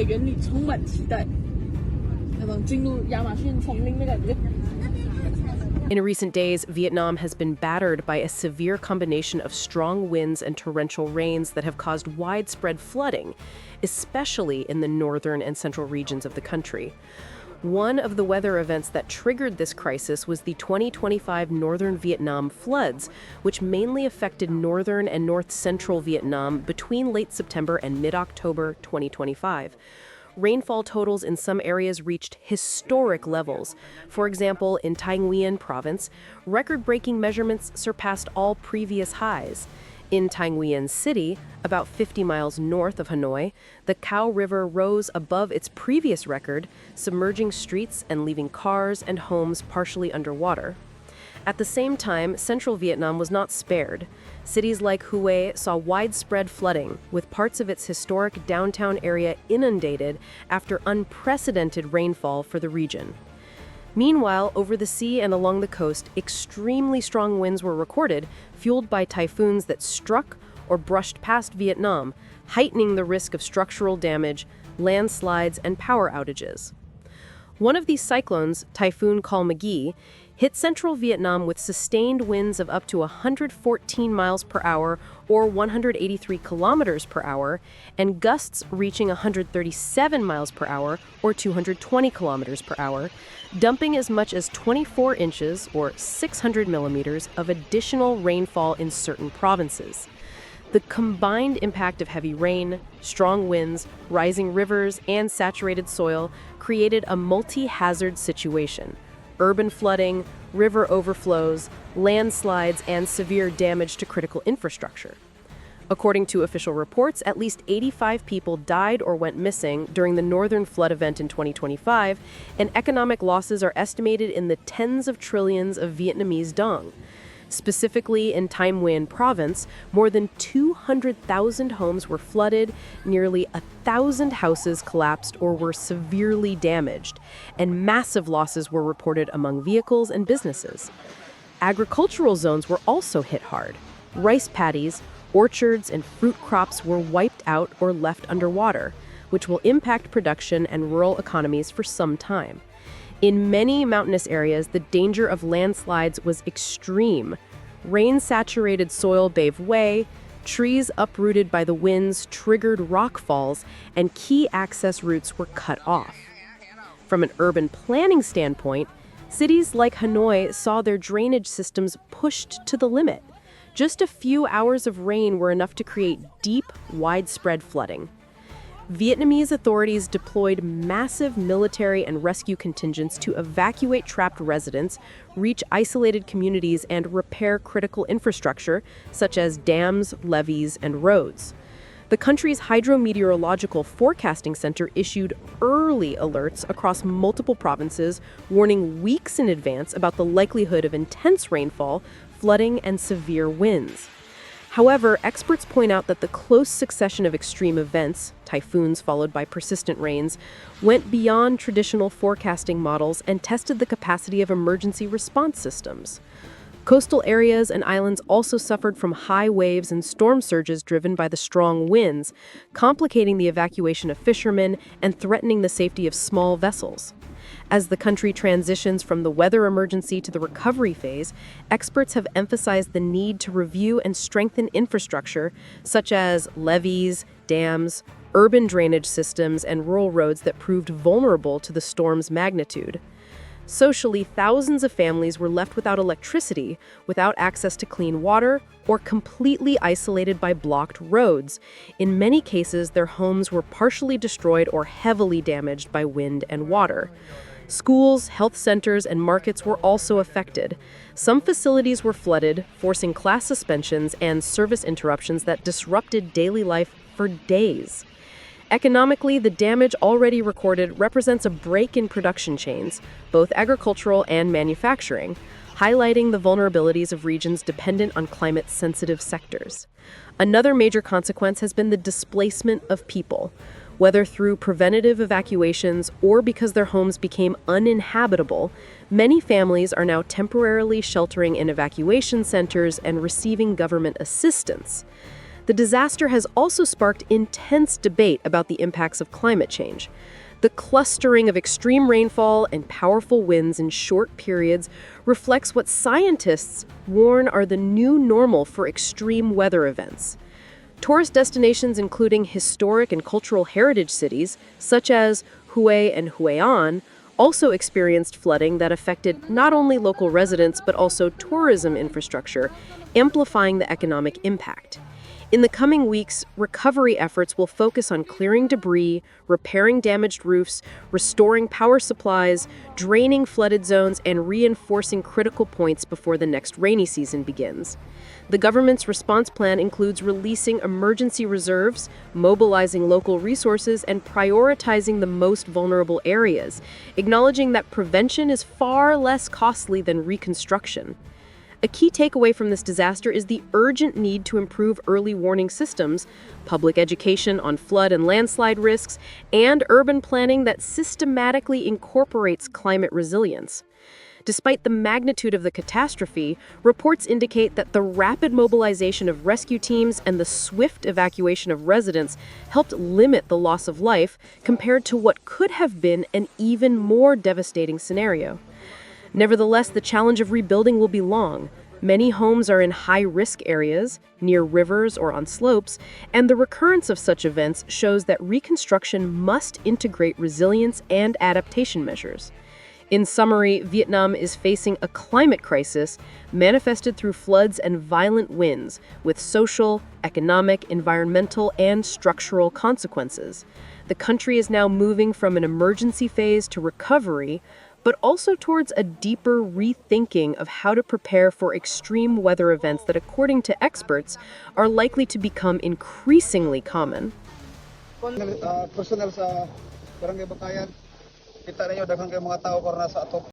原里充满期待，那种进入亚马逊丛林的感觉。In recent days, Vietnam has been battered by a severe combination of strong winds and torrential rains that have caused widespread flooding, especially in the northern and central regions of the country. One of the weather events that triggered this crisis was the 2025 northern Vietnam floods, which mainly affected northern and north-central Vietnam between late September and mid-October 2025. Rainfall totals in some areas reached historic levels. For example, in Thanh Nguyen province, record-breaking measurements surpassed all previous highs. In Thanh Nguyen City, about 50 miles north of Hanoi, the Cao River rose above its previous record, submerging streets and leaving cars and homes partially underwater. At the same time, central Vietnam was not spared. Cities like Hue saw widespread flooding, with parts of its historic downtown area inundated after unprecedented rainfall for the region. Meanwhile, over the sea and along the coast, extremely strong winds were recorded, fueled by typhoons that struck or brushed past Vietnam, heightening the risk of structural damage, landslides, and power outages. One of these cyclones, Typhoon Kalmaegi, hit central Vietnam with sustained winds of up to 114 miles per hour or 183 kilometers per hour, and gusts reaching 137 miles per hour or 220 kilometers per hour, dumping as much as 24 inches or 600 millimeters of additional rainfall in certain provinces. The combined impact of heavy rain, strong winds, rising rivers, and saturated soil created a multi-hazard situation. Urban flooding, river overflows, landslides, and severe damage to critical infrastructure. According to official reports, at least 85 people died or went missing during the northern flood event in 2025, and economic losses are estimated in the tens of trillions of Vietnamese dong. Specifically in Thanh Nguyen province, more than 200,000 homes were flooded, nearly 1,000 houses collapsed or were severely damaged, and massive losses were reported among vehicles and businesses. Agricultural zones were also hit hard. Rice paddies, orchards, and fruit crops were wiped out or left underwater, which will impact production and rural economies for some time. In many mountainous areas, the danger of landslides was extreme. Rain-saturated soil gave way, trees uprooted by the winds triggered rock falls, and key access routes were cut off. From an urban planning standpoint, cities like Hanoi saw their drainage systems pushed to the limit. Just a few hours of rain were enough to create deep, widespread flooding. Vietnamese authorities deployed massive military and rescue contingents to evacuate trapped residents, reach isolated communities, and repair critical infrastructure, such as dams, levees, and roads. The country's Hydrometeorological Forecasting Center issued early alerts across multiple provinces, warning weeks in advance about the likelihood of intense rainfall, flooding, and severe winds. However, experts point out that the close succession of extreme events, typhoons followed by persistent rains, went beyond traditional forecasting models and tested the capacity of emergency response systems. Coastal areas and islands also suffered from high waves and storm surges driven by the strong winds, complicating the evacuation of fishermen and threatening the safety of small vessels. As the country transitions from the weather emergency to the recovery phase, experts have emphasized the need to review and strengthen infrastructure, such as levees, dams, urban drainage systems, and rural roads that proved vulnerable to the storm's magnitude. Socially, thousands of families were left without electricity, without access to clean water, or completely isolated by blocked roads. In many cases, their homes were partially destroyed or heavily damaged by wind and water. Schools, health centers, and markets were also affected. Some facilities were flooded, forcing class suspensions and service interruptions that disrupted daily life for days. Economically, the damage already recorded represents a break in production chains, both agricultural and manufacturing, highlighting the vulnerabilities of regions dependent on climate-sensitive sectors. Another major consequence has been the displacement of people. Whether through preventative evacuations or because their homes became uninhabitable, many families are now temporarily sheltering in evacuation centers and receiving government assistance. The disaster has also sparked intense debate about the impacts of climate change. The clustering of extreme rainfall and powerful winds in short periods reflects what scientists warn are the new normal for extreme weather events. Tourist destinations including historic and cultural heritage cities, such as Hue and Hui'an, also experienced flooding that affected not only local residents but also tourism infrastructure, amplifying the economic impact. In the coming weeks, recovery efforts will focus on clearing debris, repairing damaged roofs, restoring power supplies, draining flooded zones, and reinforcing critical points before the next rainy season begins. The government's response plan includes releasing emergency reserves, mobilizing local resources, and prioritizing the most vulnerable areas, acknowledging that prevention is far less costly than reconstruction. A key takeaway from this disaster is the urgent need to improve early warning systems, public education on flood and landslide risks, and urban planning that systematically incorporates climate resilience. Despite the magnitude of the catastrophe, reports indicate that the rapid mobilization of rescue teams and the swift evacuation of residents helped limit the loss of life compared to what could have been an even more devastating scenario. Nevertheless, the challenge of rebuilding will be long. Many homes are in high-risk areas, near rivers or on slopes, and the recurrence of such events shows that reconstruction must integrate resilience and adaptation measures. In summary, Vietnam is facing a climate crisis manifested through floods and violent winds, with social, economic, environmental, and structural consequences. The country is now moving from an emergency phase to recovery, but also towards a deeper rethinking of how to prepare for extreme weather events that, according to experts, are likely to become increasingly common. Personal sa Barangay Bakayan, kita ninyo daghang kay mga tao para sa atop